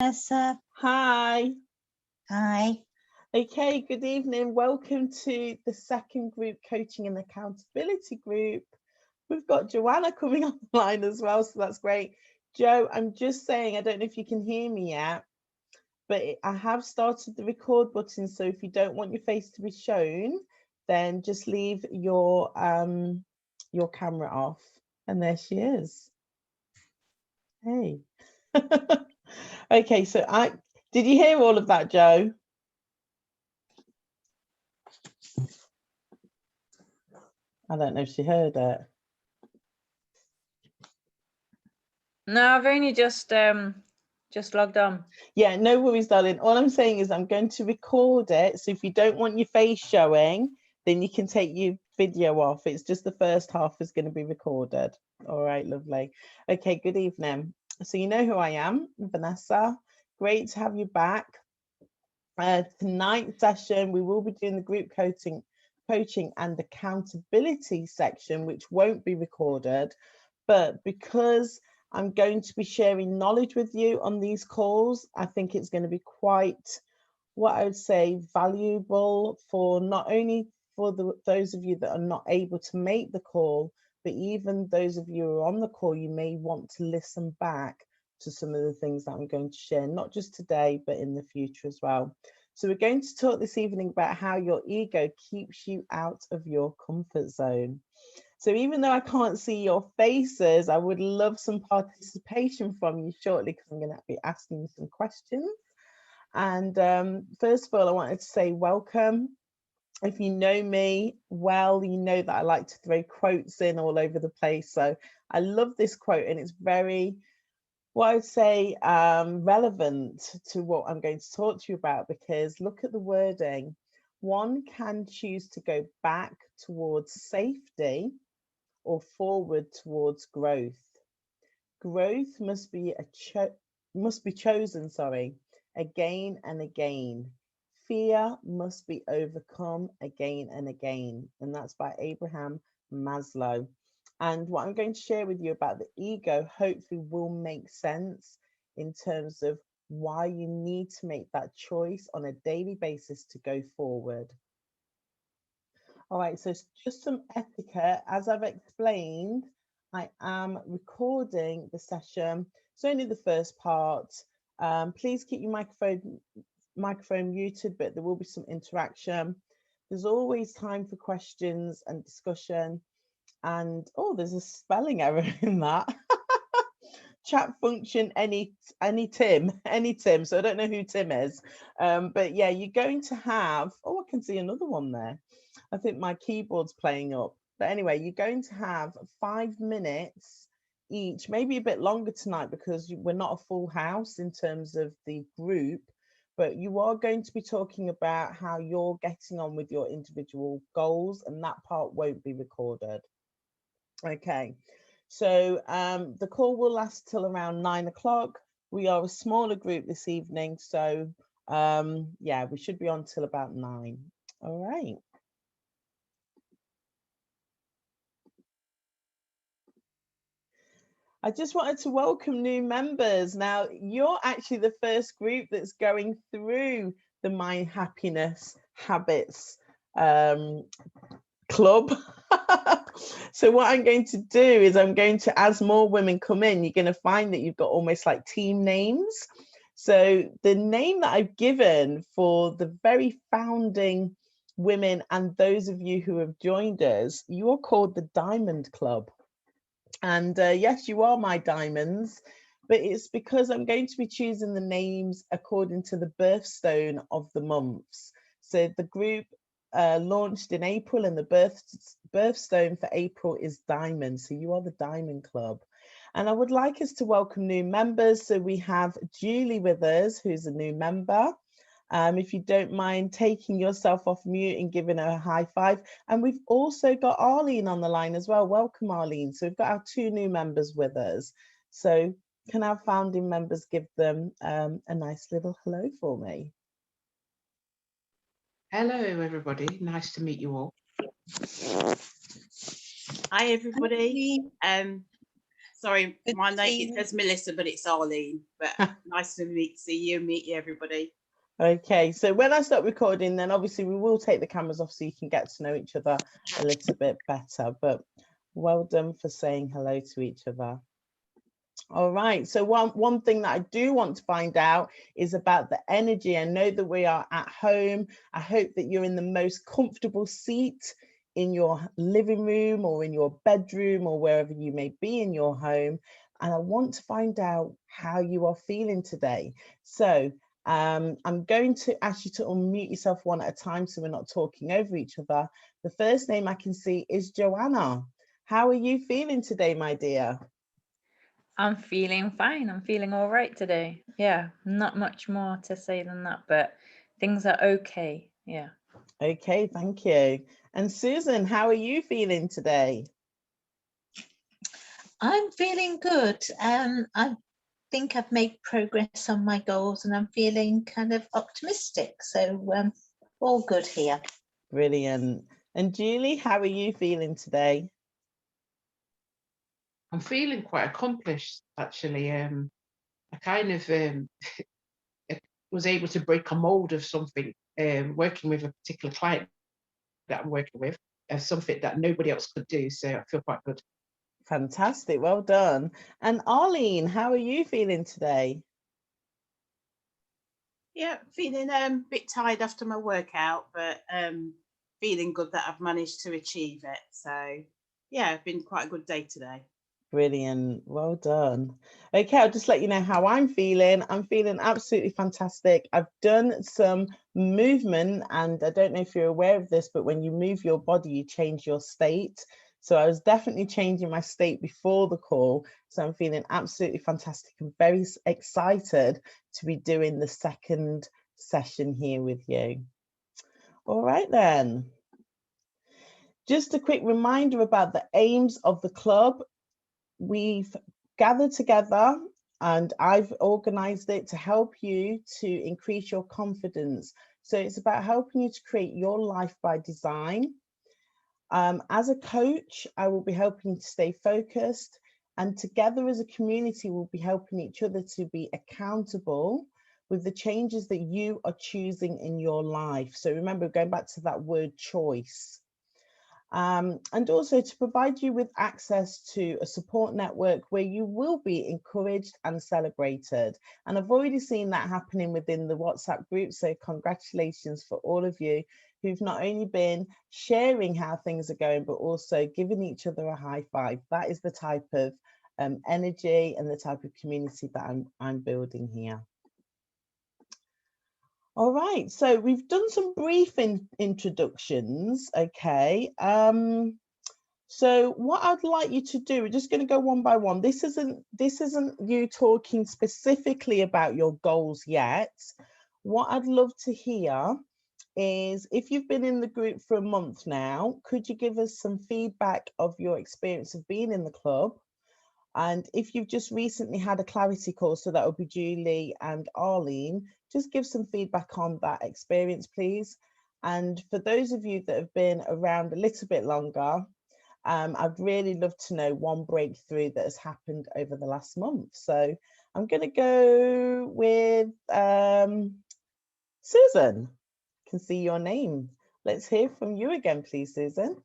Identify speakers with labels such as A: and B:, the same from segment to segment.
A: Vanessa.
B: Hi.
A: Hi.
B: Okay, good evening. Welcome to the second group coaching and accountability group. We've got Joanna coming online as well, so that's great. Joe, I'm just saying, I don't know if you can hear me yet, but I have started the record button, so if you don't want your face to be shown, then just leave your camera off. And there she is. Hey. Okay, so did you hear all of that, Joe? I don't know if she heard it.
C: No, I've only just logged on.
B: Yeah, no worries, darling. All I'm saying is I'm going to record it. So if you don't want your face showing, then you can take your video off. It's just the first half is going to be recorded. All right, lovely. Okay, good evening. So you know who I am, Vanessa. Great to have you back. Tonight's session, we will be doing the group coaching and accountability section, which won't be recorded. But because I'm going to be sharing knowledge with you on these calls, I think it's going to be quite, what I would say, valuable for not only for those of you that are not able to make the call, but even those of you who are on the call, you may want to listen back to some of the things that I'm going to share, not just today, but in the future as well. So we're going to talk this evening about how your ego keeps you out of your comfort zone. So even though I can't see your faces, I would love some participation from you shortly, because I'm going to be asking you some questions. And first of all, I wanted to say welcome. If you know me well, you know that I like to throw quotes in all over the place. So I love this quote, and it's very, what I would say, relevant to what I'm going to talk to you about, because look at the wording. One can choose to go back towards safety or forward towards growth. Growth must be chosen, again and again. Fear must be overcome again and again. And that's by Abraham Maslow. And what I'm going to share with you about the ego hopefully will make sense in terms of why you need to make that choice on a daily basis to go forward. All right, so it's just some etiquette. As I've explained, I am recording the session. It's only the first part. Please keep your microphone muted, but there will be some interaction. There's always time for questions and discussion. And oh, there's a spelling error in that. Chat function any Tim. So I don't know who Tim is. But yeah, you're going to have, oh, I can see another one there. I think my keyboard's playing up. But anyway, you're going to have 5 minutes each, maybe a bit longer tonight, because we're not a full house in terms of the group, but you are going to be talking about how you're getting on with your individual goals, and that part won't be recorded. Okay, so the call will last till around 9 o'clock. We are a smaller group this evening, so yeah, we should be on till about 9. All right. I just wanted to welcome new members. Now, you're actually the first group that's going through the Mind Happiness Habits club. So what I'm going to do is as more women come in, you're going to find that you've got almost like team names. So the name that I've given for the very founding women and those of you who have joined us, you are called the Diamond Club. And yes, you are my diamonds, but it's because I'm going to be choosing the names according to the birthstone of the months. So the group launched in April, and the birthstone for April is Diamond. So you are the Diamond Club. And I would like us to welcome new members. So we have Julie with us, who's a new member. If you don't mind taking yourself off mute and giving her a high five. And we've also got Arlene on the line as well. Welcome, Arlene. So we've got our 2 new members with us. So can our founding members give them a nice little hello for me?
D: Hello, everybody. Nice to meet you all.
E: Hi, everybody.
A: Sorry,
E: Good
A: my
E: to
A: name,
E: see
A: it
E: you.
A: says Melissa, but it's Arlene. But nice to see you, meet you, everybody.
B: Okay, so when I stop recording, then obviously we will take the cameras off so you can get to know each other a little bit better. But well done for saying hello to each other. All right, so one thing that I do want to find out is about the energy. I know that we are at home. I hope that you're in the most comfortable seat in your living room or in your bedroom or wherever you may be in your home. And I want to find out how you are feeling today. So I'm going to ask you to unmute yourself one at a time so we're not talking over each other. The first name I can see is Joanna. How are you feeling today, my dear?
C: I'm feeling fine. I'm feeling all right today. Yeah, not much more to say than that, but things are okay. Yeah.
B: Okay, thank you. And Susan, how are you feeling today?
E: I'm feeling good. I think I've made progress on my goals and I'm feeling kind of optimistic. So all good here.
B: Brilliant. And Julie, how are you feeling today?
D: I'm feeling quite accomplished, actually. I kind of was able to break a mold of something, working with a particular client that I'm working with, something that nobody else could do. So I feel quite good.
B: Fantastic, well done. And Arlene, how are you feeling today?
A: Yeah, feeling a bit tired after my workout, but feeling good that I've managed to achieve it. So yeah, it's been quite a good day today.
B: Brilliant, well done. Okay, I'll just let you know how I'm feeling. I'm feeling absolutely fantastic. I've done some movement, and I don't know if you're aware of this, but when you move your body, you change your state. So I was definitely changing my state before the call. So I'm feeling absolutely fantastic and very excited to be doing the second session here with you. All right then. Just a quick reminder about the aims of the club. We've gathered together and I've organized it to help you to increase your confidence. So it's about helping you to create your life by design. As a coach, I will be helping you to stay focused, and together as a community, we'll be helping each other to be accountable with the changes that you are choosing in your life. So remember, going back to that word choice. And also to provide you with access to a support network where you will be encouraged and celebrated. And I've already seen that happening within the WhatsApp group. So congratulations for all of you who've not only been sharing how things are going, but also giving each other a high five. That is the type of energy and the type of community that I'm building here. All right, so we've done some brief introductions, okay. So what I'd like you to do, we're just going to go one by one. This isn't you talking specifically about your goals yet. What I'd love to hear is, if you've been in the group for a month now, could you give us some feedback of your experience of being in the club? And if you've just recently had a clarity call, so that would be Julie and Arlene, just give some feedback on that experience, please. And for those of you that have been around a little bit longer, I'd really love to know one breakthrough that has happened over the last month. So I'm going to go with Susan. I can see your name. Let's hear from you again, please, Susan.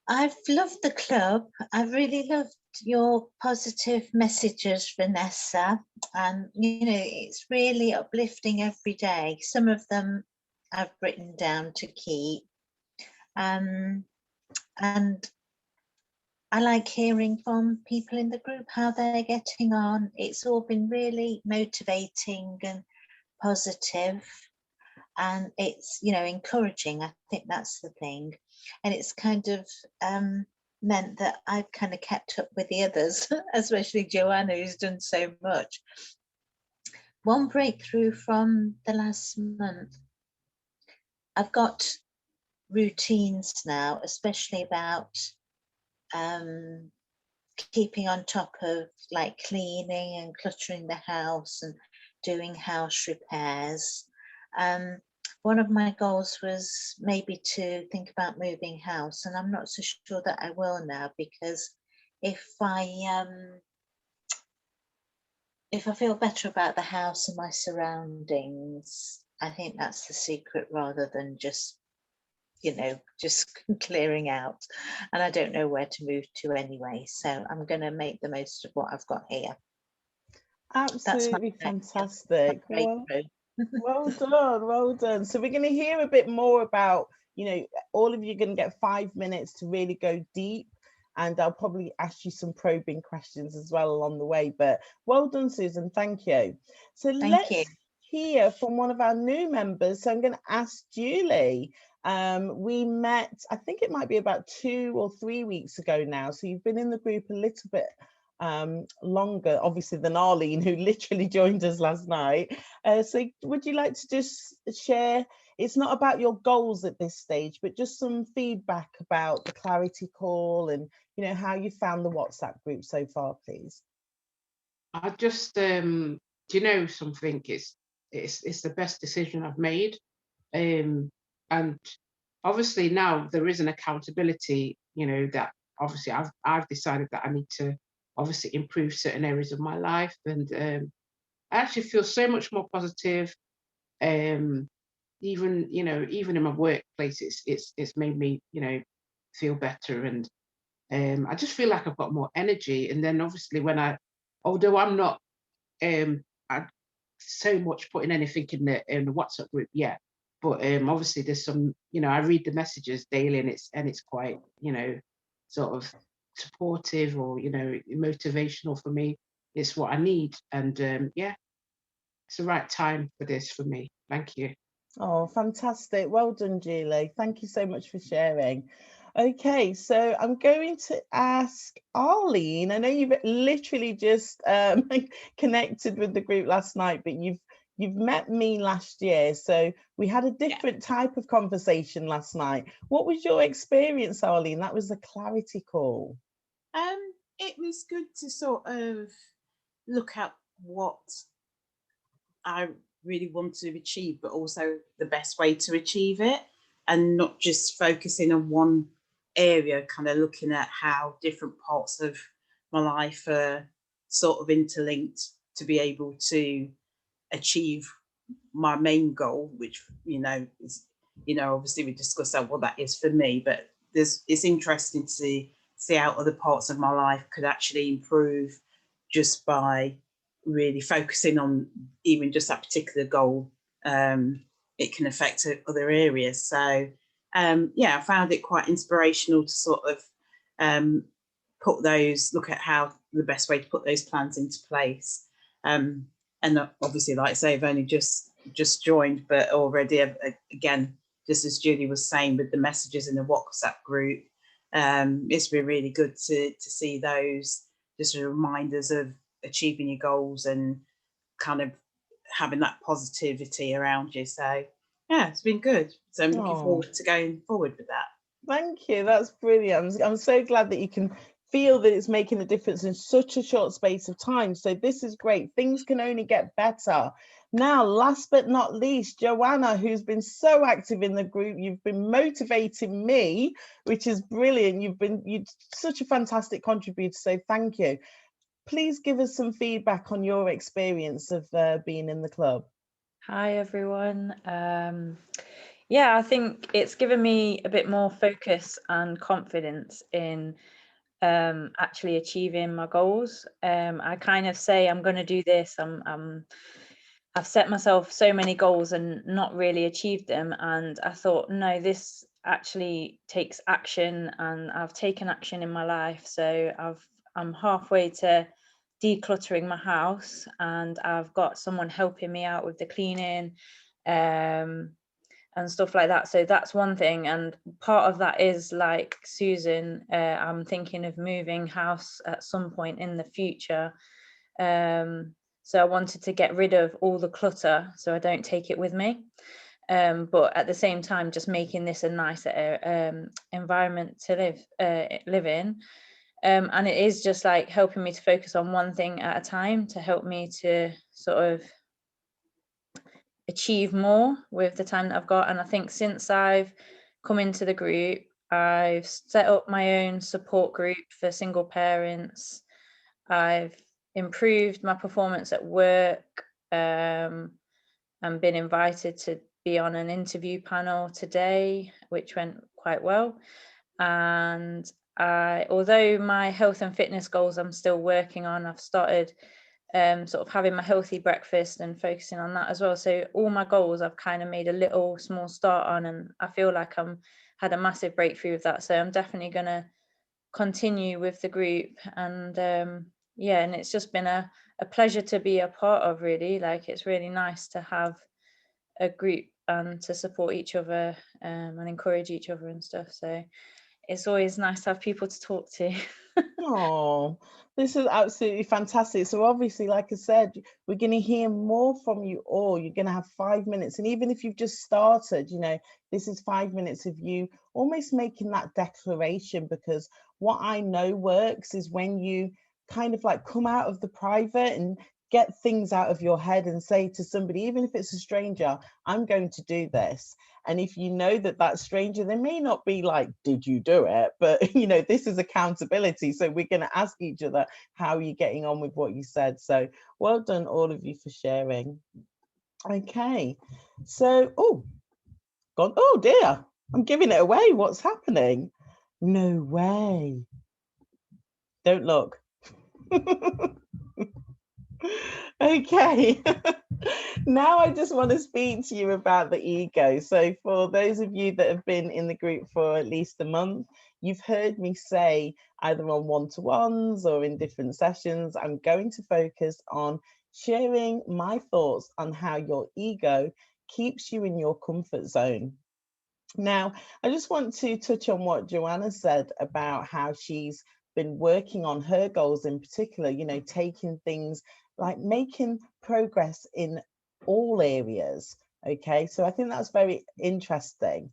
E: I've loved the club. I've really loved your positive messages, Vanessa. And, you know, it's really uplifting every day. Some of them I've written down to keep. And I like hearing from people in the group how they're getting on. It's all been really motivating and positive. And it's, you know, encouraging. I think that's the thing. And it's kind of meant that I've kind of kept up with the others, especially Joanna, who's done so much. One breakthrough from the last month, I've got routines now, especially about keeping on top of like cleaning and cluttering the house and doing house repairs. one of my goals was maybe to think about moving house, and I'm not so sure that I will now, because if I feel better about the house and my surroundings, I think that's the secret, rather than just, just clearing out. And I don't know where to move to anyway, so I'm going to make the most of what I've got here.
B: Absolutely fantastic. Well
E: breakthrough.
B: done, well done. So we're going to hear a bit more about, all of you are going to get 5 minutes to really go deep, and I'll probably ask you some probing questions as well along the way. But well done, Susan, thank you. So let's hear from one of our new members. So I'm going to ask Julie. We met, I think it might be about 2 or 3 weeks ago now, so you've been in the group a little bit longer obviously than Arlene, who literally joined us last night. So would you like to just share, it's not about your goals at this stage, but just some feedback about the clarity call and how you found the WhatsApp group so far, please?
D: I just do you know something, it's the best decision I've made, and obviously now there is an accountability, that obviously I've decided that I need to obviously improve certain areas of my life, and I actually feel so much more positive. Even even in my workplace, it's made me feel better, and I just feel like I've got more energy. And then obviously although I'm not I so much putting anything in the WhatsApp group yet, but obviously there's some, I read the messages daily, and it's quite sort of supportive, or motivational for me. It's what I need, and yeah, it's the right time for this for me. Thank you.
B: Oh, fantastic. Well done, Julie. Thank you so much for sharing. Okay, so I'm going to ask Arlene. I know you've literally just connected with the group last night, but you've met me last year, so we had a different type of conversation last night. What was your experience, Arlene? That was the clarity call.
A: It was good to sort of look at what I really want to achieve, but also the best way to achieve it, and not just focusing on one area, kind of looking at how different parts of my life are sort of interlinked to be able to achieve my main goal, which is obviously we discussed what that is for me, but it's interesting to see how other parts of my life could actually improve just by really focusing on even just that particular goal. It can affect other areas. So I found it quite inspirational to sort of look at how the best way to put those plans into place. And obviously, like I say, I've only just joined, but already, again, just as Julie was saying, with the messages in the WhatsApp group, it's been really good to see those just reminders of achieving your goals and kind of having that positivity around you. So yeah, it's been good. So I'm looking forward to going forward with that.
B: Thank you. That's brilliant. I'm so glad that you can feel that it's making a difference in such a short space of time. So this is great. Things can only get better. Now, last but not least, Joanna, who's been so active in the group. You've been motivating me, which is brilliant. You're such a fantastic contributor. So thank you. Please give us some feedback on your experience of being in the club.
C: Hi, everyone. Yeah, I think it's given me a bit more focus and confidence in actually achieving my goals. I kind of say I'm going to do this. I've set myself so many goals and not really achieved them. And I thought, no, this actually takes action, and I've taken action in my life. So I'm halfway to decluttering my house, and I've got someone helping me out with the cleaning and stuff like that. So that's one thing. And part of that is, like Susan, I'm thinking of moving house at some point in the future. So I wanted to get rid of all the clutter so I don't take it with me. But at the same time, just making this a nicer environment to live in. And it is just like helping me to focus on one thing at a time to help me to sort of achieve more with the time that I've got. And I think since I've come into the group, I've set up my own support group for single parents. I've improved my performance at work, and been invited to be on an interview panel today, which went quite well. And although my health and fitness goals I'm still working on, I've started sort of having my healthy breakfast and focusing on that as well. So all my goals I've kind of made a little small start on, and I feel like I'm had a massive breakthrough with that. So I'm definitely going to continue with the group. And yeah, and it's just been a pleasure to be a part of, really. Like, it's really nice to have a group and to support each other and encourage each other and stuff. So it's always nice to have people to talk to.
B: Oh, this is absolutely fantastic. So obviously, like I said, we're going to hear more from you all. You're going to have 5 minutes. And even if you've just started, you know, this is 5 minutes of you almost making that declaration, because what I know works is when you kind of like come out of the private and get things out of your head and say to somebody, even if it's a stranger, I'm going to do this. And if you know that that stranger, they may not be like, did you do it? But, you know, this is accountability. So we're going to ask each other, how are you getting on with what you said? So well done, all of you, for sharing. Okay. So, oh dear, I'm giving it away. What's happening? No way. Don't look. Okay. Now I just want to speak to you about the ego. So for those of you that have been in the group for at least a month, you've heard me say, either on one-to-ones or in different sessions, I'm going to focus on sharing my thoughts on how your ego keeps you in your comfort zone. Now, I just want to touch on what Joanna said about how she's been working on her goals in particular, you know, taking things like making progress in all areas. Okay, so I think that's very interesting.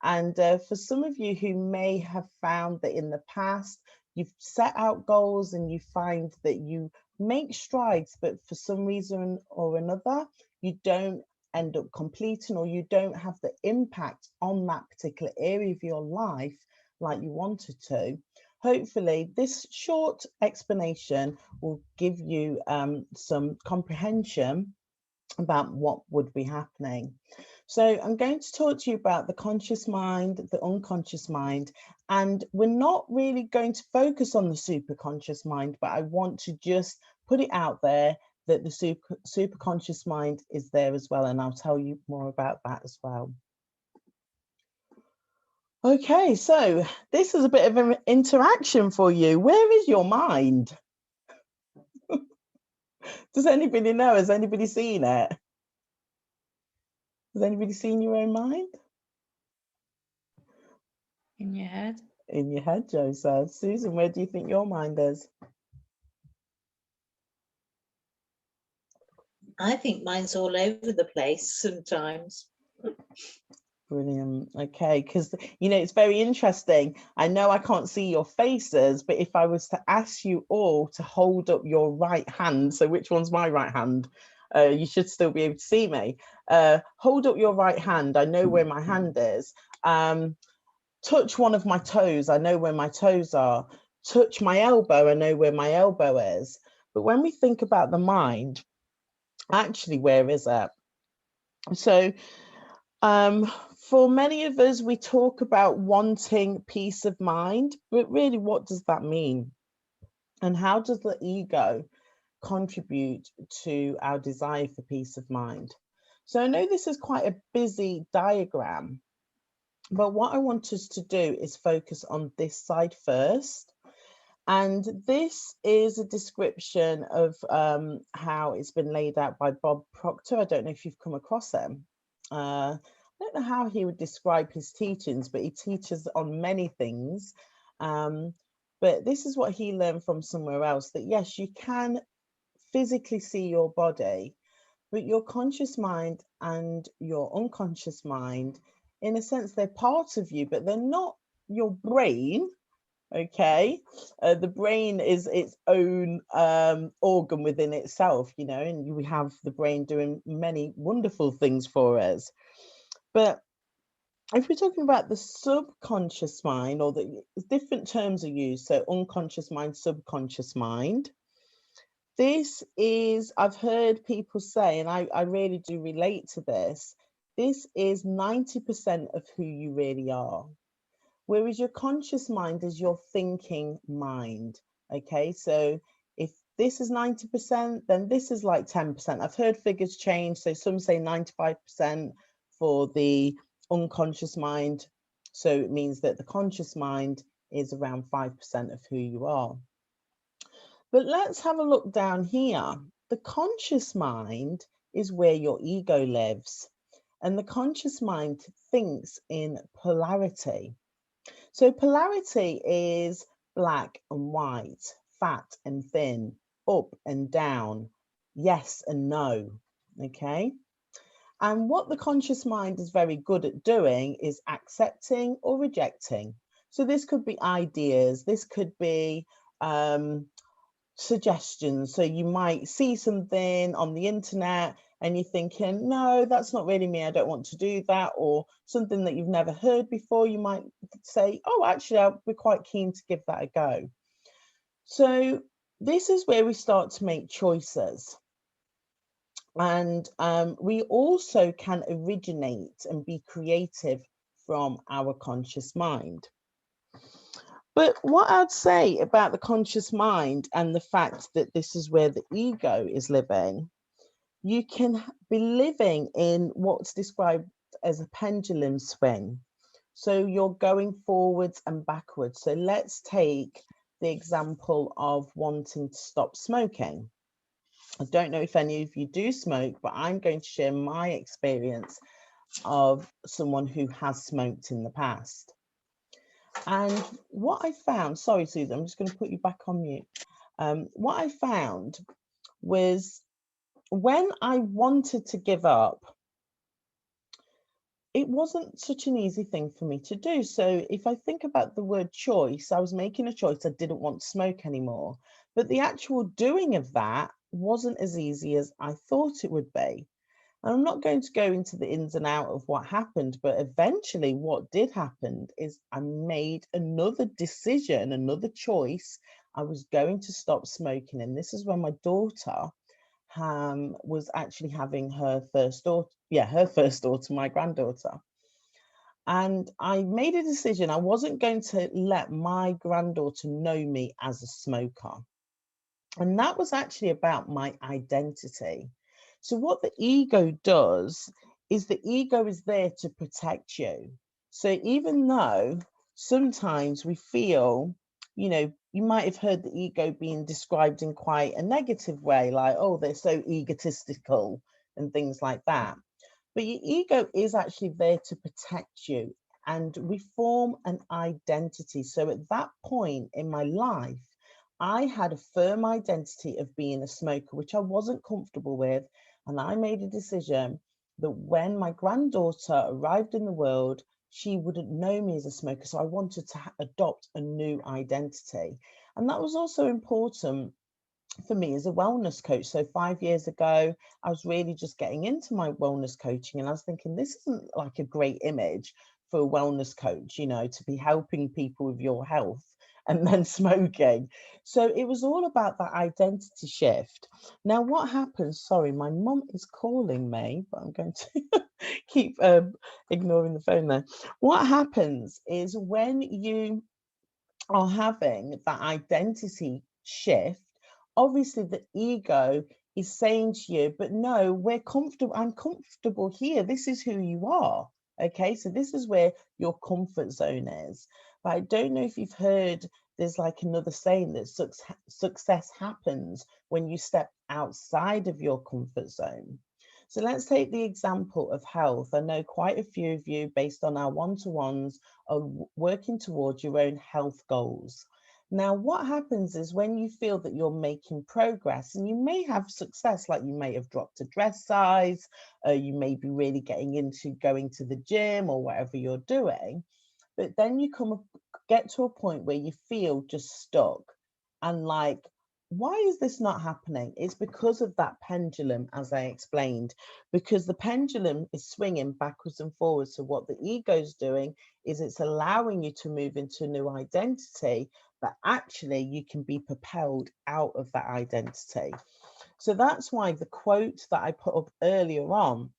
B: And for some of you who may have found that in the past, you've set out goals and you find that you make strides, but for some reason or another, you don't end up completing, or you don't have the impact on that particular area of your life like you wanted to. Hopefully this short explanation will give you some comprehension about what would be happening. So I'm going to talk to you about the conscious mind, the unconscious mind, and we're not really going to focus on the superconscious mind, but I want to just put it out there that the superconscious mind is there as well, and I'll tell you more about that as well. Okay, so this is a bit of an interaction for you. Where is your mind? Does anybody know? Has anybody seen it? Has anybody seen your own mind?
C: In your head.
B: In your head, Joe says. Susan, where do you think your mind is?
E: I think mine's all over the place sometimes.
B: Brilliant. Okay, because, you know, it's very interesting. I know I can't see your faces, but if I was to ask you all to hold up your right hand, so which one's my right hand? You should still be able to see me. Hold up your right hand. I know where my hand is. Touch one of my toes. I know where my toes are. Touch my elbow. I know where my elbow is. But when we think about the mind, actually, where is it? So for many of us, we talk about wanting peace of mind, but really, what does that mean? And how does the ego contribute to our desire for peace of mind? So I know this is quite a busy diagram, but what I want us to do is focus on this side first. And this is a description of how it's been laid out by Bob Proctor. I don't know if you've come across him. I don't know how he would describe his teachings, but he teaches on many things. But this is what he learned from somewhere else, that yes, you can physically see your body, but your conscious mind and your unconscious mind, in a sense, they're part of you, but they're not your brain. Okay, the brain is its own organ within itself, you know, and we have the brain doing many wonderful things for us. But if we're talking about the subconscious mind, or the different terms are used, so unconscious mind, subconscious mind, this is, I've heard people say, and I really do relate to this is 90% of who you really are. Whereas your conscious mind is your thinking mind. Okay, so if this is 90%, then this is like 10%. I've heard figures change. So some say 95% for the unconscious mind. So it means that the conscious mind is around 5% of who you are. But let's have a look down here. The conscious mind is where your ego lives. And the conscious mind thinks in polarity. So polarity is black and white, fat and thin, up and down, yes and no, okay? And what the conscious mind is very good at doing is accepting or rejecting. So this could be ideas, this could be suggestions. So you might see something on the internet and you're thinking, no, that's not really me, I don't want to do that. Or something that you've never heard before, you might say, oh, actually, I'll be quite keen to give that a go. So this is where we start to make choices. And we also can originate and be creative from our conscious mind. But what I'd say about the conscious mind and the fact that this is where the ego is living, you can be living in what's described as a pendulum swing. So you're going forwards and backwards. So let's take the example of wanting to stop smoking. I don't know if any of you do smoke, but I'm going to share my experience of someone who has smoked in the past. And what I found, sorry, Susan, I'm just going to put you back on mute. What I found was when I wanted to give up, it wasn't such an easy thing for me to do. So if I think about the word choice, I was making a choice. I didn't want to smoke anymore. But the actual doing of that wasn't as easy as I thought it would be. And I'm not going to go into the ins and out of what happened, but eventually what did happen is I made another decision, another choice. I was going to stop smoking. And this is when my daughter was actually having her first daughter, my granddaughter. And I made a decision. I wasn't going to let my granddaughter know me as a smoker. And that was actually about my identity. So what the ego does is the ego is there to protect you. So even though sometimes we feel, you know, you might have heard the ego being described in quite a negative way, like, oh, they're so egotistical and things like that. But your ego is actually there to protect you, and we form an identity. So at that point in my life, I had a firm identity of being a smoker, which I wasn't comfortable with. And I made a decision that when my granddaughter arrived in the world, she wouldn't know me as a smoker. So I wanted to adopt a new identity. And that was also important for me as a wellness coach. So 5 years ago, I was really just getting into my wellness coaching. And I was thinking, this isn't like a great image for a wellness coach, you know, to be helping people with your health and then smoking. So it was all about that identity shift. Now, what happens, sorry, my mum is calling me, but I'm going to keep ignoring the phone there. What happens is when you are having that identity shift, obviously the ego is saying to you, but no, we're comfortable. I'm comfortable here. This is who you are. Okay, so this is where your comfort zone is. But I don't know if you've heard, there's like another saying that success happens when you step outside of your comfort zone. So let's take the example of health. I know quite a few of you, based on our one-to-ones, are working towards your own health goals. Now, what happens is when you feel that you're making progress, and you may have success, like you may have dropped a dress size, you may be really getting into going to the gym or whatever you're doing, But then you get to a point where you feel just stuck and like, why is this not happening? It's because of that pendulum, as I explained, because the pendulum is swinging backwards and forwards. So what the ego's doing is it's allowing you to move into a new identity, but actually you can be propelled out of that identity. So that's why the quote that I put up earlier on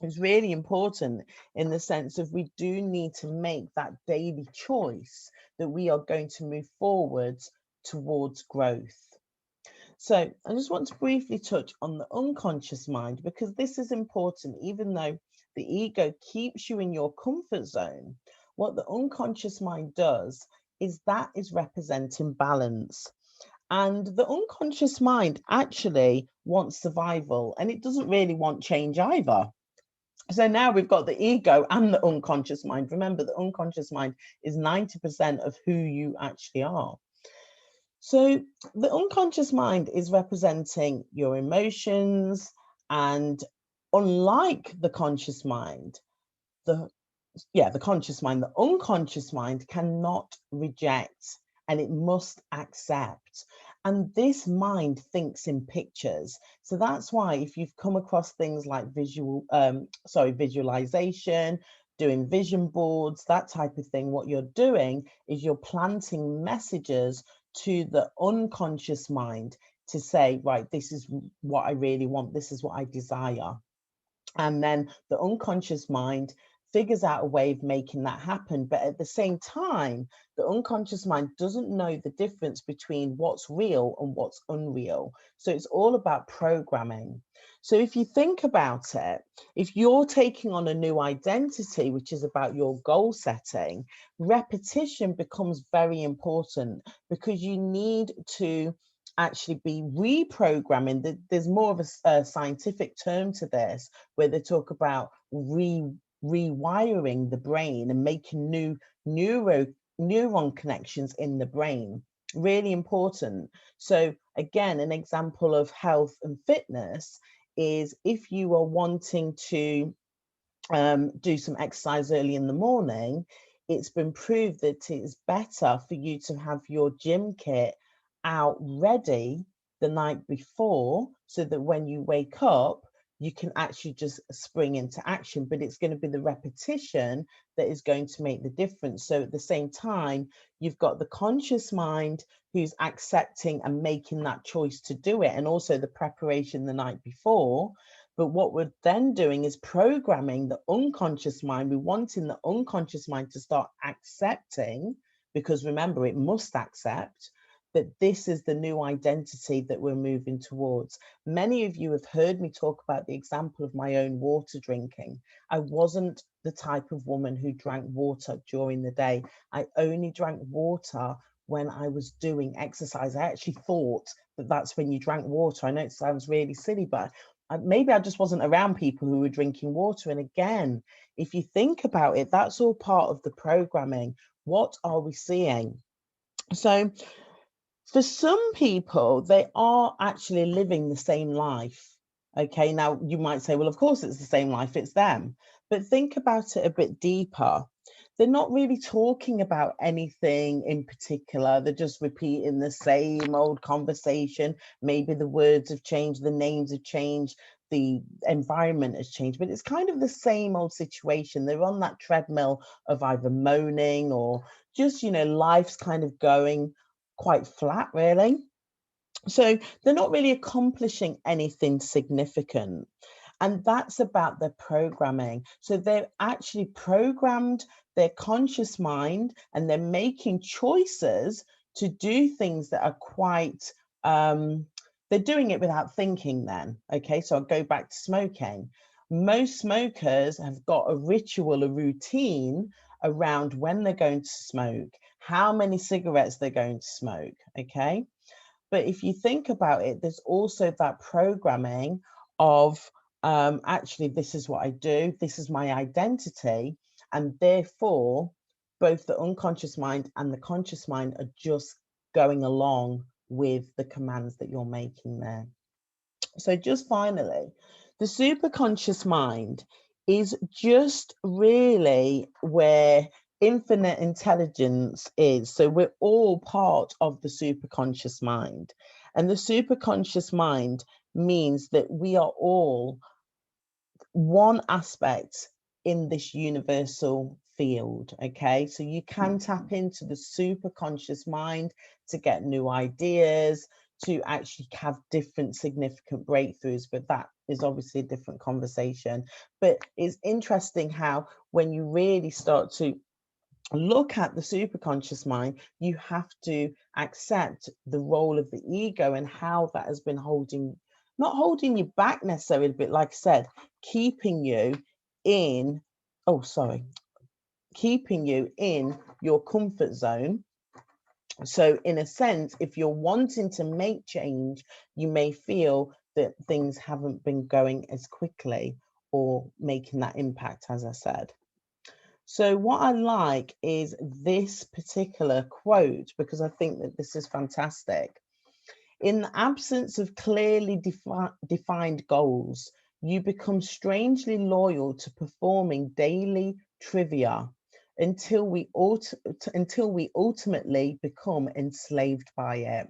B: is really important, in the sense of we do need to make that daily choice that we are going to move forwards towards growth. So I just want to briefly touch on the unconscious mind, because this is important. Even though the ego keeps you in your comfort zone, what the unconscious mind does is that is representing balance. And the unconscious mind actually wants survival, and it doesn't really want change either. So now we've got the ego and the unconscious mind. Remember, the unconscious mind is 90% of who you actually are. So the unconscious mind is representing your emotions, and unlike the conscious mind, the conscious mind, the unconscious mind cannot reject, and it must accept. And this mind thinks in pictures. So that's why if you've come across things like visualization, doing vision boards, that type of thing, what you're doing is you're planting messages to the unconscious mind to say, right, this is what I really want, this is what I desire. And then the unconscious mind figures out a way of making that happen. But at the same time, the unconscious mind doesn't know the difference between what's real and what's unreal. So it's all about programming. So if you think about it, if you're taking on a new identity, which is about your goal setting, repetition becomes very important, because you need to actually be reprogramming. There's more of a scientific term to this, where they talk about rewiring the brain and making new neuron connections in the brain. Really important. So again, an example of health and fitness is if you are wanting to do some exercise early in the morning, it's been proved that it's better for you to have your gym kit out ready the night before, so that when you wake up, you can actually just spring into action. But it's going to be the repetition that is going to make the difference. So at the same time, you've got the conscious mind who's accepting and making that choice to do it, and also the preparation the night before. But what we're then doing is programming the unconscious mind. We're wanting the unconscious mind to start accepting, because remember, it must accept that this is the new identity that we're moving towards. Many of you have heard me talk about the example of my own water drinking. I wasn't the type of woman who drank water during the day. I only drank water when I was doing exercise. I actually thought that that's when you drank water. I know it sounds really silly, but maybe I just wasn't around people who were drinking water. And again, if you think about it, that's all part of the programming. What are we seeing? So for some people, they are actually living the same life. Okay, now you might say, well, of course it's the same life, it's them. But think about it a bit deeper. They're not really talking about anything in particular. They're just repeating the same old conversation. Maybe the words have changed, the names have changed, the environment has changed, but it's kind of the same old situation. They're on that treadmill of either moaning or just, life's kind of going quite flat, really. So they're not really accomplishing anything significant. And that's about their programming. So they're actually programmed their conscious mind, and they're making choices to do things that are quite, they're doing it without thinking then. Okay, so I'll go back to smoking. Most smokers have got a ritual, a routine around when they're going to smoke, how many cigarettes they're going to smoke, okay? But if you think about it, there's also that programming of actually, this is what I do, this is my identity, and therefore, both the unconscious mind and the conscious mind are just going along with the commands that you're making there. So just finally, the superconscious mind is just really where infinite intelligence is, so we're all part of the superconscious mind, and the superconscious mind means that we are all one aspect in this universal field. Okay, so you can tap into the superconscious mind to get new ideas, to actually have different significant breakthroughs, but that is obviously a different conversation. But it's interesting how when you really start to look at the superconscious mind, you have to accept the role of the ego and how that has been not holding you back necessarily, but like I said, keeping you in, keeping you in your comfort zone. So in a sense, if you're wanting to make change, you may feel that things haven't been going as quickly or making that impact, as I said. So what I like is this particular quote, because I think that this is fantastic. In the absence of clearly defined goals, you become strangely loyal to performing daily trivia until we ultimately become enslaved by it.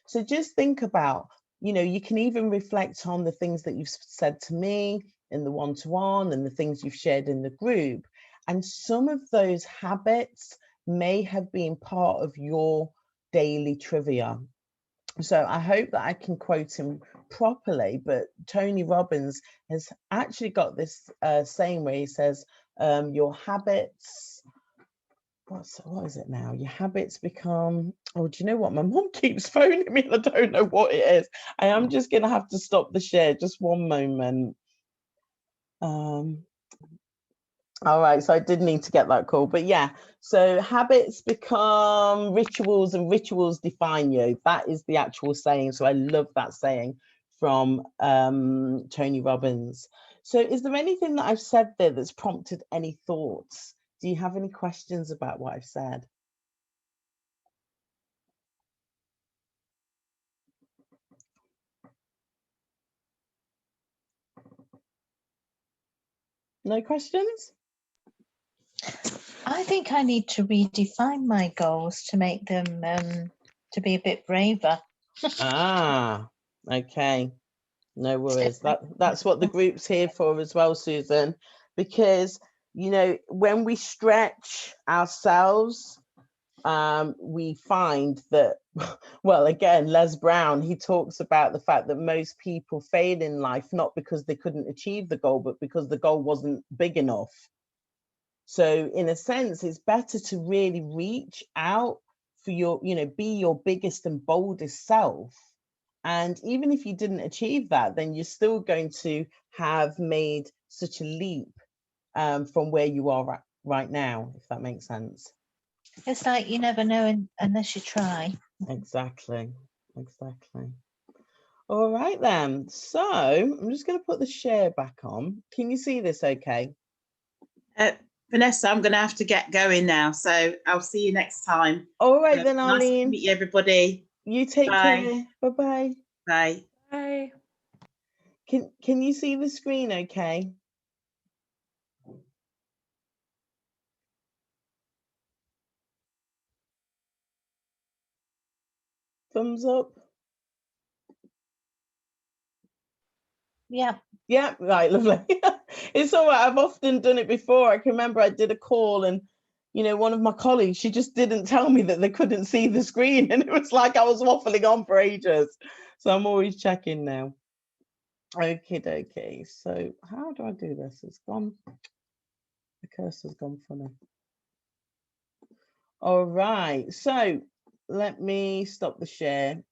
B: So just think about, you can even reflect on the things that you've said to me in the one-to-one and the things you've shared in the group. And some of those habits may have been part of your daily trivia. So I hope that I can quote him properly, but Tony Robbins has actually got this saying where he says, your habits, what is it now? Your habits become, do you know what? My mom keeps phoning me and I don't know what it is. I am just going to have to stop the share. Just one moment. All right, so I did need to get that call, but yeah, so habits become rituals and rituals define you. That is the actual saying. So I love that saying from Tony Robbins. So is there anything that I've said there that's prompted any thoughts? Do you have any questions about what I've said? No questions?
E: I think I need to redefine my goals to make them to be a bit braver.
B: Okay. No worries. That's what the group's here for as well, Susan, because when we stretch ourselves, we find that, well, again, Les Brown, he talks about the fact that most people fail in life not because they couldn't achieve the goal, but because the goal wasn't big enough. So in a sense, it's better to really reach out for your, be your biggest and boldest self. And even if you didn't achieve that, then you're still going to have made such a leap from where you are right now, if that makes sense.
E: It's like you never know unless you try.
B: Exactly. All right then. So I'm just going to put the share back on. Can you see this okay?
A: Vanessa, I'm going to have to get going now, so I'll see you next time.
B: All right then, Arlene.
A: Nice to meet you, everybody.
B: You take care. Bye-bye.
A: Bye.
C: Bye.
B: Can you see the screen okay? Thumbs up.
E: Yeah.
B: Yeah, right, lovely. It's all right. I've often done it before. I can remember I did a call and, one of my colleagues, she just didn't tell me that they couldn't see the screen. And it was like I was waffling on for ages. So I'm always checking now. Okay. So how do I do this? It's gone. The cursor's gone funny. All right. So let me stop the share.